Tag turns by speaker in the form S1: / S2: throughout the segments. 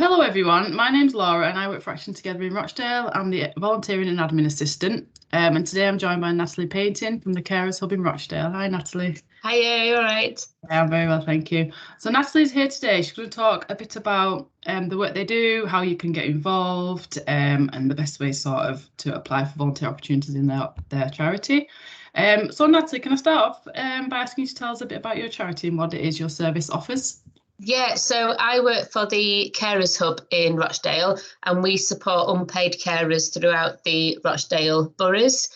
S1: Hello everyone, my name's Laura and I work for Action Together in Rochdale. I'm the volunteering and admin assistant. And today I'm joined by Natalie Painting from the Carers Hub in Rochdale. Hi Natalie.
S2: Hiya, you all right?
S1: Yeah, I'm very well, thank you. So Natalie's here today. She's going to talk a bit about the work they do, how you can get involved, and the best way sort of to apply for volunteer opportunities in their charity. So Natalie, can I start off by asking you to tell us a bit about your charity and what it is your service offers?
S2: Yeah, so I work for the Carers Hub in Rochdale, and we support unpaid carers throughout the Rochdale boroughs.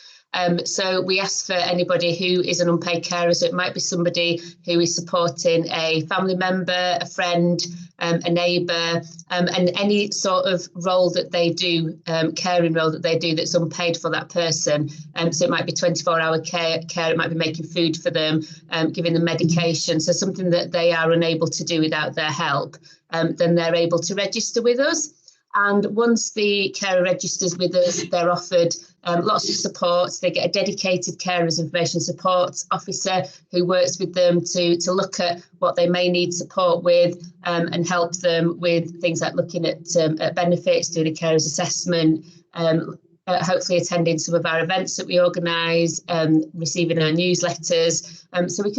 S2: So we ask for anybody who is an unpaid carer. So it might be somebody who is supporting a family member, a friend, a neighbour, and any sort of role that they do, caring role that they do that's unpaid for that person. So it might be 24-hour care, it might be making food for them, giving them medication. So something that they are unable to do without their help, then they're able to register with us. And once the carer registers with us, they're offered lots of support. They get a dedicated carers information support officer who works with them to look at what they may need support with and help them with things like looking at benefits, doing a carers assessment, hopefully attending some of our events that we organise, receiving our newsletters. So we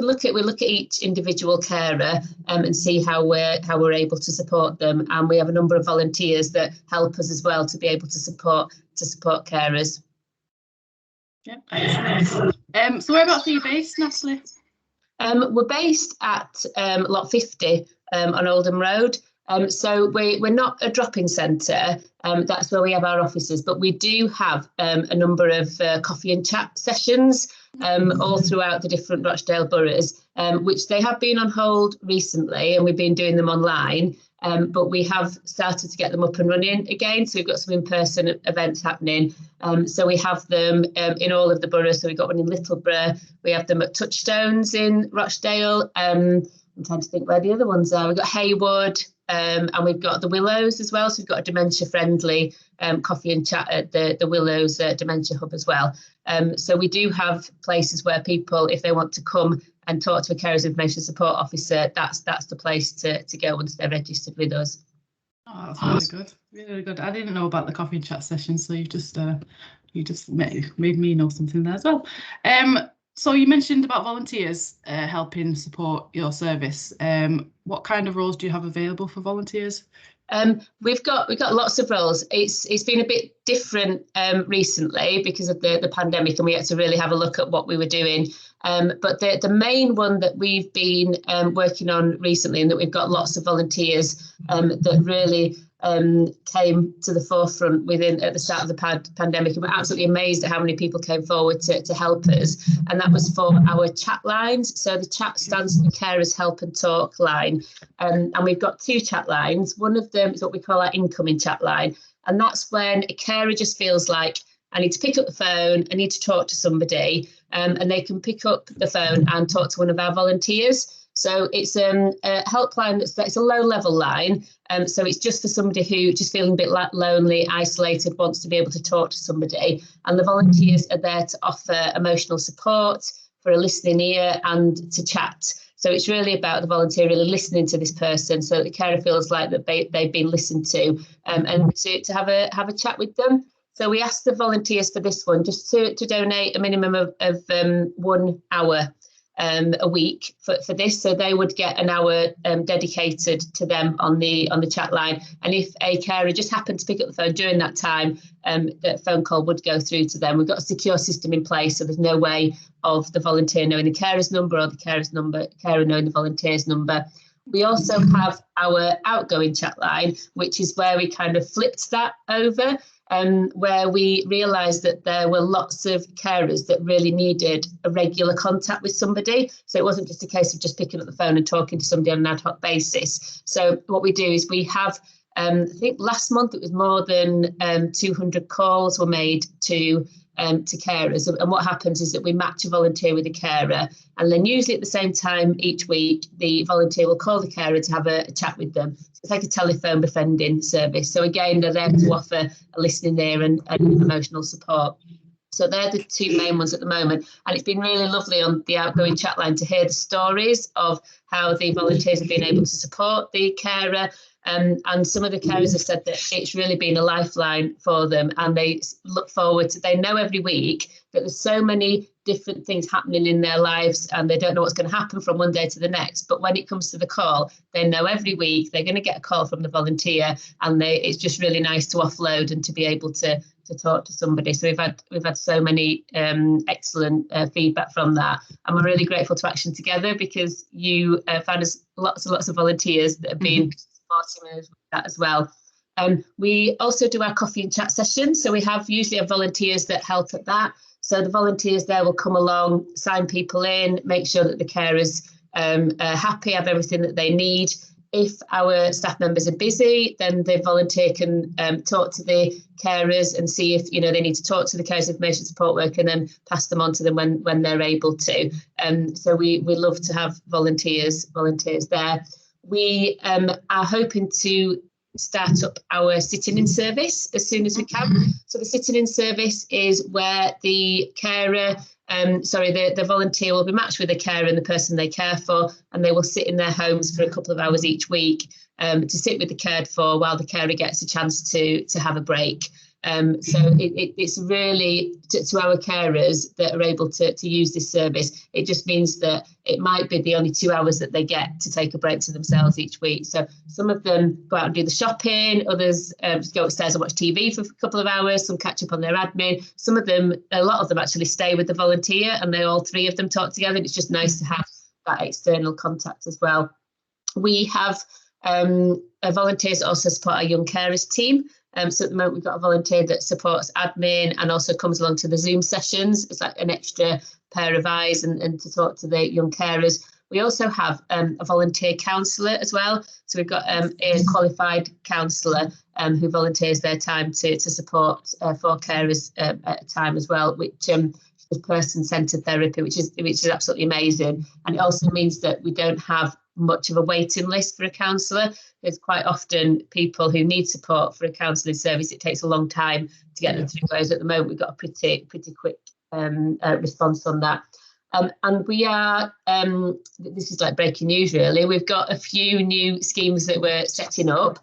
S2: look at each individual carer and see how we're able to support them. And we have a number of volunteers that help us as well to be able to support carers.
S1: Yeah, excellent. So whereabouts are you based, Natalie?
S2: We're based at Lot 50 on Oldham Road. So we're not a drop-in centre, that's where we have our offices, but we do have a number of coffee and chat sessions all throughout the different Rochdale boroughs, which they have been on hold recently, and we've been doing them online, but we have started to get them up and running again. So we've got some in-person events happening. So we have them in all of the boroughs. So we've got one in Littleborough, we have them at Touchstones in Rochdale. I'm trying to think where the other ones are. We've got Haywood, and we've got the Willows as well. So we've got a dementia-friendly coffee and chat at the Willows Dementia Hub as well. So we do have places where people, if they want to come and talk to a carers information support officer, that's the place to go once they're registered with us.
S1: Oh, that's really good. Really good. I didn't know about the coffee and chat session, so you just made me know something there as well. So you mentioned about volunteers helping support your service. What kind of roles do you have available for volunteers?
S2: We've got lots of roles. It's been a bit different recently because of the pandemic, and we had to really have a look at what we were doing. But the main one that we've been working on recently, and that we've got lots of volunteers that really came to the forefront at the start of the pandemic, and we're absolutely amazed at how many people came forward to help us, and that was for our chat lines. So the chat stands for the Carers Help and Talk line, and we've got two chat lines. One of them is what we call our incoming chat line, and that's when a carer just feels like, I need to pick up the phone, I need to talk to somebody, and they can pick up the phone and talk to one of our volunteers. So it's a helpline it's a low-level line. So it's just for somebody who just feeling a bit lonely, isolated, wants to be able to talk to somebody. And the volunteers are there to offer emotional support, for a listening ear, and to chat. So it's really about the volunteer really listening to this person, so that the carer feels like that they've been listened to, and to have a chat with them. So we asked the volunteers for this one just to donate a minimum of 1 hour a week for this, so they would get an hour dedicated to them on the chat line. And if a carer just happened to pick up the phone during that time, the phone call would go through to them. We've got a secure system in place, so there's no way of the volunteer knowing the carer's number or the carer knowing the volunteer's number. We also have our outgoing chat line, which is where we kind of flipped that over, where we realised that there were lots of carers that really needed a regular contact with somebody. So it wasn't just a case of just picking up the phone and talking to somebody on an ad hoc basis. So what we do is we have, I think last month it was more than 200 calls were made to carers, and what happens is that we match a volunteer with a carer, and then usually at the same time each week the volunteer will call the carer to have a chat with them. So it's like a telephone befriending service. So again, they're there to offer a listening ear and emotional support. So they're the two main ones at the moment, and it's been really lovely on the outgoing chat line to hear the stories of how the volunteers have been able to support the carer, And some of the carers have said that it's really been a lifeline for them, and they look forward to, they know every week that there's so many different things happening in their lives and they don't know what's going to happen from one day to the next. But when it comes to the call, they know every week they're going to get a call from the volunteer, and it's just really nice to offload and to be able to talk to somebody. So we've had so many excellent feedback from that, and we're really grateful to Action Together, because you found us lots and lots of volunteers that have been supporting us with that as well. We also do our coffee and chat sessions, so we usually have volunteers that help at that. So the volunteers there will come along, sign people in, make sure that the carers are happy, have everything that they need. If our staff members are busy, then the volunteer can talk to the carers and see if they need to talk to the carers information support worker, and then pass them on to them when they're able to. So we love to have volunteers there. We are hoping to start up our sitting-in service as soon as we can. So the sitting-in service is where the carer, the volunteer will be matched with a carer and the person they care for, and they will sit in their homes for a couple of hours each week to sit with the cared for while the carer gets a chance to have a break. So it's really to our carers that are able to use this service. It just means that it might be the only 2 hours that they get to take a break to themselves each week. So some of them go out and do the shopping, others just go upstairs and watch TV for a couple of hours, some catch up on their admin. A lot of them actually stay with the volunteer, and all three of them talk together. And it's just nice to have that external contact as well. We have volunteers also support our young carers team. So at the moment, we've got a volunteer that supports admin and also comes along to the Zoom sessions. It's like an extra pair of eyes and to talk to the young carers. We also have a volunteer counsellor as well. So we've got a qualified counsellor who volunteers their time to support 4 carers at a time as well, which is person-centred therapy, which is absolutely amazing. And it also means that we don't have much of a waiting list for a counsellor. There's quite often people who need support for a counselling service. It takes a long time to get them through those. At the moment, we've got a pretty quick response on that. And we are, this is like breaking news really, we've got a few new schemes that we're setting up.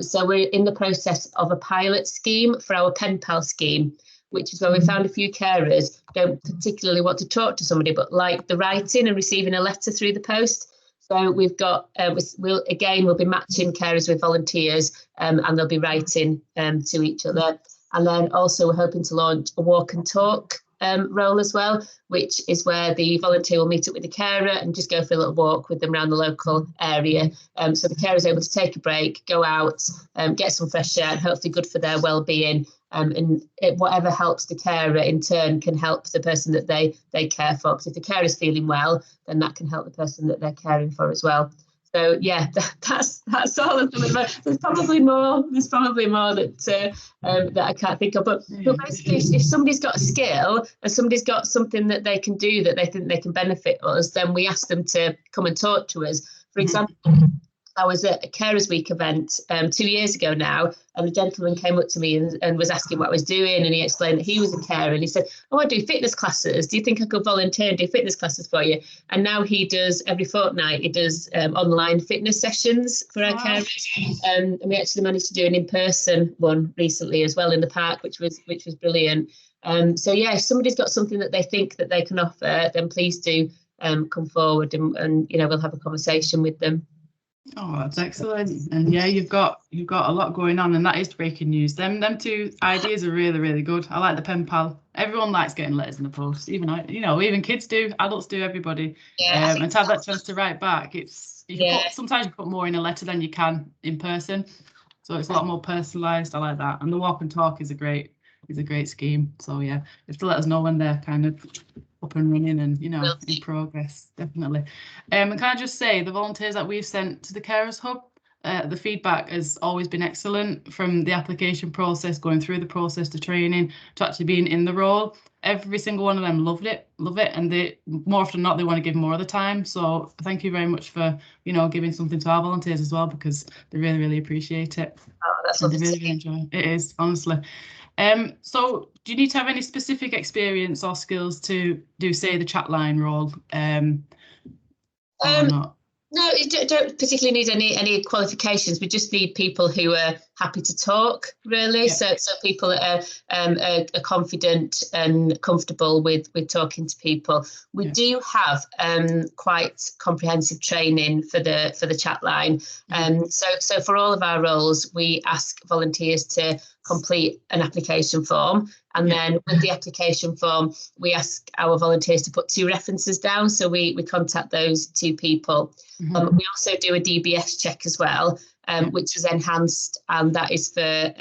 S2: So we're in the process of a pilot scheme for our pen pal scheme, which is where we found a few carers don't particularly want to talk to somebody, but like the writing and receiving a letter through the post. So we've got, we'll be matching carers with volunteers, and they'll be writing to each other. And then also we're hoping to launch a walk and talk role as well, which is where the volunteer will meet up with the carer and just go for a little walk with them around the local area. So the carer is able to take a break, go out, get some fresh air, and hopefully good for their well-being. And whatever helps the carer in turn can help the person that they care for. Because if the carer is feeling well, then that can help the person that they're caring for as well. So yeah, that's all of them. There's probably more that I can't think of. But basically, if somebody's got a skill and somebody's got something that they can do that they think they can benefit us, then we ask them to come and talk to us. For example, I was at a Carers Week event 2 years ago now, and a gentleman came up to me and was asking what I was doing, and he explained that he was a carer, and he said, "Oh, I do fitness classes. Do you think I could volunteer and do fitness classes for you?" And now he does every fortnight. He does online fitness sessions for our carers, and we actually managed to do an in-person one recently as well in the park, which was brilliant. So yeah, if somebody's got something that they think that they can offer, then please do come forward, and we'll have a conversation with them.
S1: Oh, that's excellent. And yeah, you've got a lot going on, and that is breaking news. Them 2 ideas are really, really good. I like the pen pal. Everyone likes getting letters in the post, even even kids do, adults do, everybody.
S2: Yeah,
S1: and to have that chance to write back, sometimes you put more in a letter than you can in person, so it's a lot more personalised. I like that. And the walk and talk is a great scheme. So yeah, you have to let us know when they're kind of up and running and in progress, definitely. And can I just say, the volunteers that we've sent to the Carers Hub, the feedback has always been excellent, from the application process, going through the process to training to actually being in the role. Every single one of them love it, and they more often than not they want to give more of the time. So thank you very much for giving something to our volunteers as well, because they really, really appreciate it.
S2: Oh, that's what
S1: they really enjoy it. It is, honestly. So do you need to have any specific experience or skills to do, say, the chat line role? Or not?
S2: No, you don't particularly need any qualifications. We just need people who are happy to talk, really.
S1: Yeah.
S2: So people that are confident and comfortable with talking to people. We do have quite comprehensive training for the chat line. So for all of our roles, we ask volunteers to complete an application form. And then with the application form, we ask our volunteers to put 2 references down. So we contact those 2 people. We also do a DBS check as well, which is enhanced, and that is for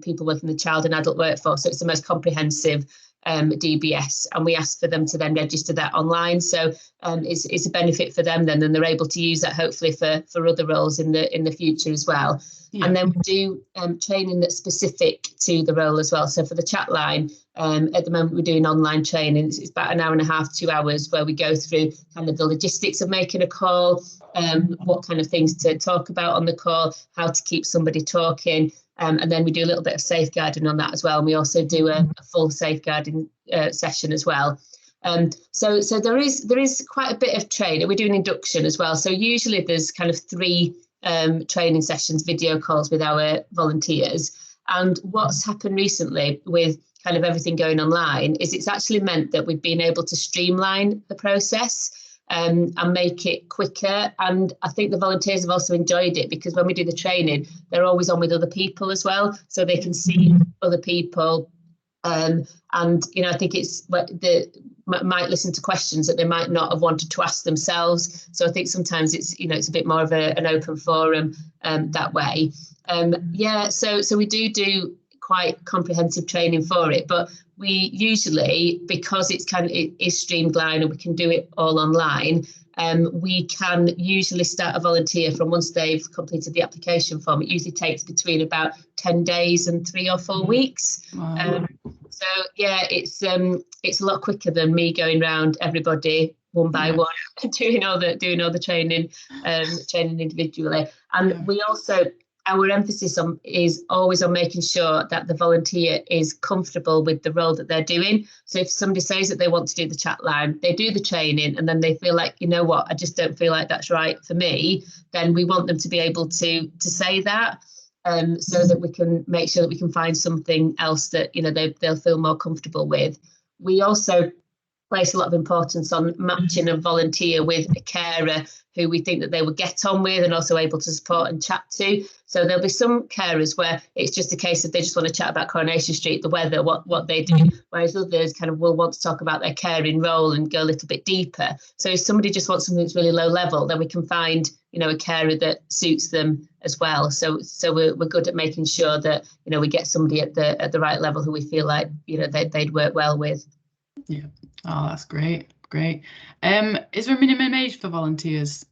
S2: people working in the child and adult workforce. So it's the most comprehensive DBS, and we ask for them to then register that online. So it's a benefit for them then, and they're able to use that hopefully for other roles in the future as well. And then we do training that's specific to the role as well. So for the chat line, at the moment we're doing online training. It's about an hour and a half, 2 hours, where we go through kind of the logistics of making a call, what kind of things to talk about on the call, how to keep somebody talking. And then we do a little bit of safeguarding on that as well. And we also do a full safeguarding session as well. So there is quite a bit of training. We do an induction as well. So usually there's kind of 3 training sessions, video calls with our volunteers. And what's happened recently with kind of everything going online is it's actually meant that we've been able to streamline the process and make it quicker. And I think the volunteers have also enjoyed it, because when we do the training, they're always on with other people as well, so they can see other people. And I think it's might listen to questions that they might not have wanted to ask themselves. So I think sometimes it's a bit more of an open forum that way. So we do quite comprehensive training for it, but we usually, because it is streamlined and we can do it all online, we can usually start a volunteer from once they've completed the application form. It usually takes between about 10 days and 3 or 4 weeks.
S1: Wow.
S2: So it's a lot quicker than me going around everybody one by one doing all the training individually. And we also, our emphasis is always on making sure that the volunteer is comfortable with the role that they're doing. So if somebody says that they want to do the chat line, they do the training, and then they feel like, you know what, I just don't feel like that's right for me, then we want them to be able to say that, so that we can make sure that we can find something else that they'll feel more comfortable with. We also place a lot of importance on matching a volunteer with a carer who we think that they will get on with and also able to support and chat to. So there'll be some carers where it's just a case of they just want to chat about Coronation Street, the weather, what they do, whereas others kind of will want to talk about their caring role and go a little bit deeper. So if somebody just wants something that's really low level, then we can find a carer that suits them as well. So we're good at making sure that we get somebody at the right level who we feel like they'd work well with.
S1: Yeah. Oh, that's great. Is there a minimum age for volunteers?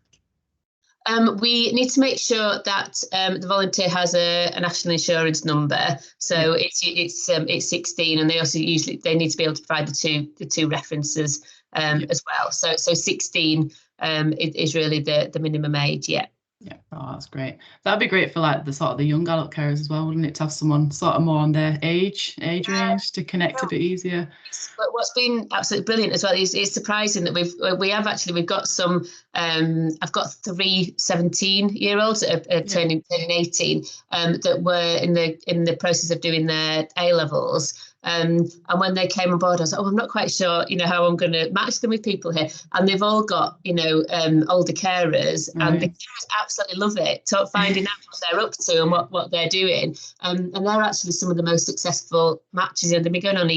S2: We need to make sure that the volunteer has a national insurance number. So it's 16, and they also usually need to be able to provide the two references as well. So 16 is really the minimum age. Yeah.
S1: Yeah, oh, that's great. That'd be great for like the sort of the young adult carers as well, wouldn't it? To have someone sort of more on their age range to connect a bit easier.
S2: What's been absolutely brilliant as well is it's surprising that we've got some. I've got 3 17-year-olds that are turning 18 that were in the process of doing their A levels. And when they came on board, I was like, I'm not quite sure, how I'm going to match them with people here. And they've all got, older carers, and the carers absolutely love it, finding out what they're up to and what they're doing. And they're actually some of the most successful matches. And they've been going on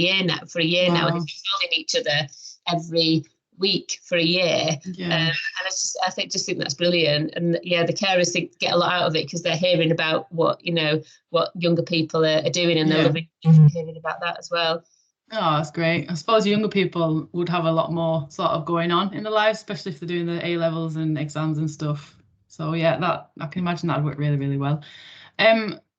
S2: for a year now, and they've been following each other every week for a year. And I think that's brilliant. And the carers get a lot out of it, because they're hearing about what younger people are doing, and they're loving hearing about that as well.
S1: Oh, that's great. I suppose younger people would have a lot more sort of going on in their lives, especially if they're doing the A levels and exams and stuff. So that I can imagine that would work really, really well.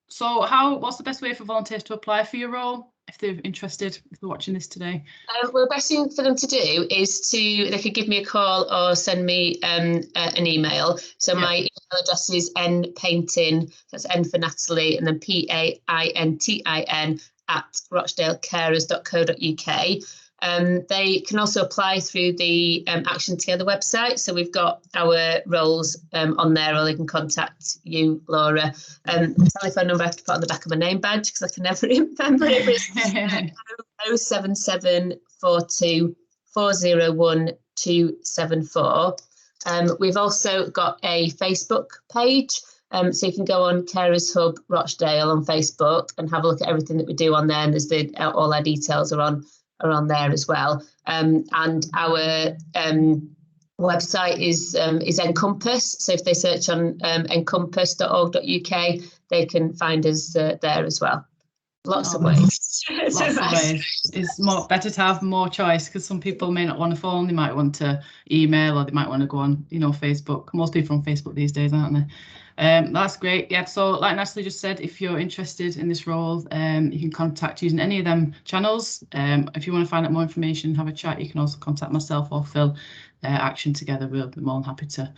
S1: So what's the best way for volunteers to apply for your role if they're interested, if they're watching this today?
S2: Well, the best thing for them to do is they could give me a call or send me an email. So my email address is npainting, that's N for Natalie, and then PAINTIN @rochdalecarers.co.uk. They can also apply through the Action Together website. So we've got our roles on there, or they can contact you, Laura. Telephone number I have to put on the back of my name badge because I can never remember it. But it's 07742 401 274. We've also got a Facebook page. So you can go on Carers Hub Rochdale on Facebook and have a look at everything that we do on there. And there's all our details are on there as well. And our website is Encompass. So if they search on encompass.org.uk, they can find us there as well. Lots of ways.
S1: Lots of ways. It's better to have more choice, because some people may not want a phone, they might want to email, or they might want to go on, Facebook. Most people on Facebook these days, aren't they? That's great. Yeah, so like Natalie just said, if you're interested in this role, you can contact using any of them channels. If you want to find out more information, have a chat, you can also contact myself or Phil. Action Together, we'll be more than happy to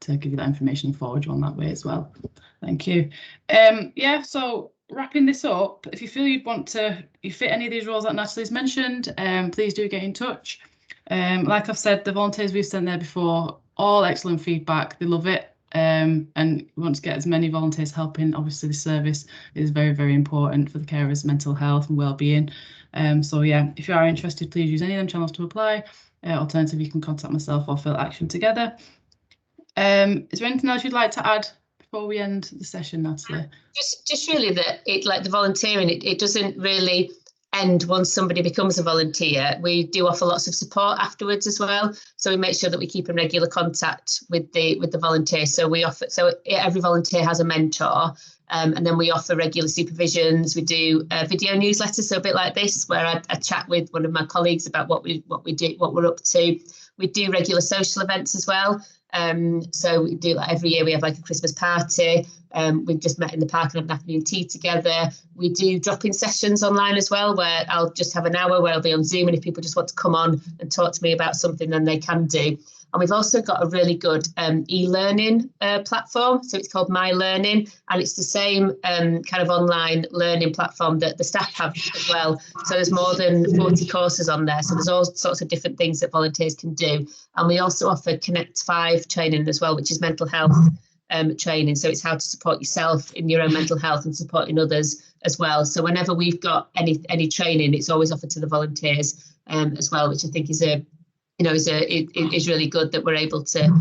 S1: give you that information and forward you on that way as well. Thank you. Yeah, so wrapping this up, if you feel you fit any of these roles that Natalie's mentioned, please do get in touch. Like I've said, the volunteers we've sent there before, all excellent feedback, they love it. And we want to get as many volunteers helping. Obviously, the service is very, very important for the carers' mental health and well-being. So yeah, if you are interested, please use any of them channels to apply. Alternatively, you can contact myself or Phil Action Together. Is there anything else you'd like to add before we end the session, Natalie?
S2: Just really that the volunteering, it doesn't really end once somebody becomes a volunteer. We do offer lots of support afterwards as well. So we make sure that we keep in regular contact with the volunteers. So every volunteer has a mentor, and then we offer regular supervisions. We do video newsletters, so a bit like this, where I chat with one of my colleagues about what we do, what we're up to. We do regular social events as well. So we do every year we have a Christmas party. We've just met in the park and have an afternoon tea together. We do drop-in sessions online as well, where I'll just have an hour where I'll be on Zoom, and if people just want to come on and talk to me about something, then they can do. And we've also got a really good e-learning platform. So it's called My Learning, and it's the same kind of online learning platform that the staff have as well. So there's more than 40 courses on there. So there's all sorts of different things that volunteers can do. And we also offer Connect 5 training as well, which is mental health training. So it's how to support yourself in your own mental health and supporting others as well. So whenever we've got any training, it's always offered to the volunteers as well, which I think is is really good that we're able to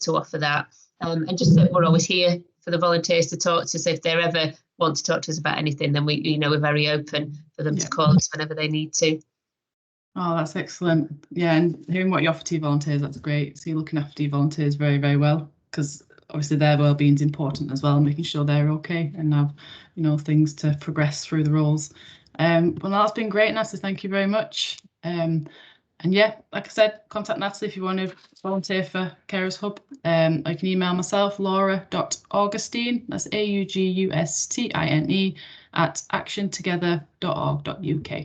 S2: offer that. And just that we're always here for the volunteers to talk to. So if they ever want to talk to us about anything, then we're very open for them to call us whenever they need to.
S1: Oh, that's excellent. Yeah, and hearing what you offer to your volunteers, that's great. So you're looking after your volunteers very, very well, because obviously their well-being is important as well, making sure they're okay and have things to progress through the roles. Well, that's been great, Natalie. Thank you very much. And yeah, like I said, contact Natalie if you want to volunteer for Carers Hub. I can email myself, laura.augustine, that's AUGUSTINE, @actiontogether.org.uk.